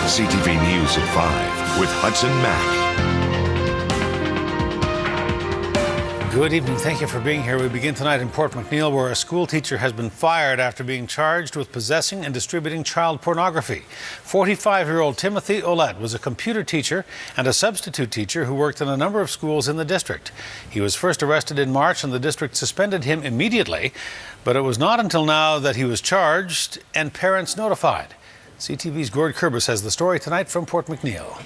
CTV News at 5 with Hudson Mack. Good evening. Thank you for being here. We begin tonight in Port McNeill, where a school teacher has been fired after being charged with possessing and distributing child pornography. 45-year-old Timothy Ouellette was a computer teacher and a substitute teacher who worked in a number of schools in the district. He was first arrested in March and the district suspended him immediately, but it was not until now that he was charged and parents notified. CTV's Gord Kurbis has the story tonight from Port McNeill.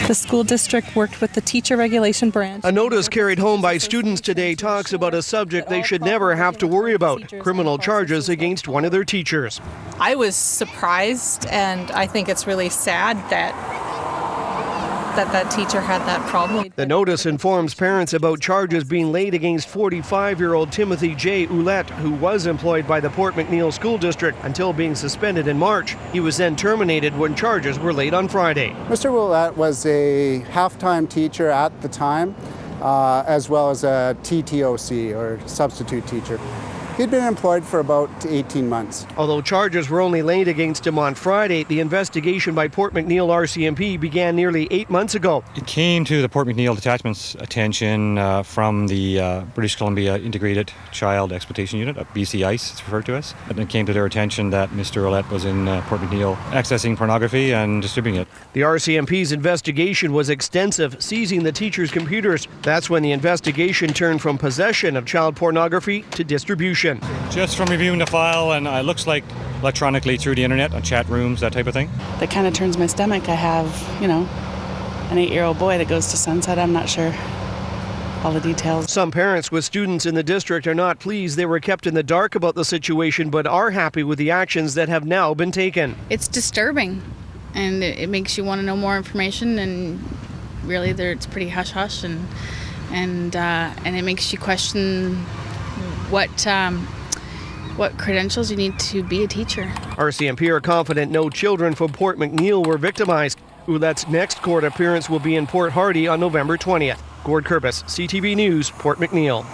The school district worked with the teacher regulation branch. A notice carried home by students today talks about a subject they should never have to worry about: criminal charges against one of their teachers. I was surprised, and I think it's really sad that teacher had that problem. The notice informs parents about charges being laid against 45-year-old Timothy J. Ouellette, who was employed by the Port McNeill School District until being suspended in March. He was then terminated when charges were laid on Friday. Mr. Ouellette was a half-time teacher at the time, as well as a TTOC, or substitute teacher. He'd been employed for about 18 months. Although charges were only laid against him on Friday, the investigation by Port McNeill RCMP began nearly 8 months ago. It came to the Port McNeill Detachment's attention from the British Columbia Integrated Child Exploitation Unit, BC ICE it's referred to as. And it came to their attention that Mr. Ouellette was in Port McNeill accessing pornography and distributing it. The RCMP's investigation was extensive, seizing the teacher's computers. That's when the investigation turned from possession of child pornography to distribution. Just from reviewing the file, and it looks like electronically through the internet, on chat rooms, that type of thing. That kind of turns my stomach. I have, an 8-year-old boy that goes to Sunset. I'm not sure all the details. Some parents with students in the district are not pleased they were kept in the dark about the situation, but are happy with the actions that have now been taken. It's disturbing, and it makes you want to know more information, and really it's pretty hush-hush, and it makes you question what credentials you need to be a teacher. RCMP are confident no children from Port McNeill were victimized. Ouellette's next court appearance will be in Port Hardy on November 20th. Gord Kurbis, CTV News, Port McNeill.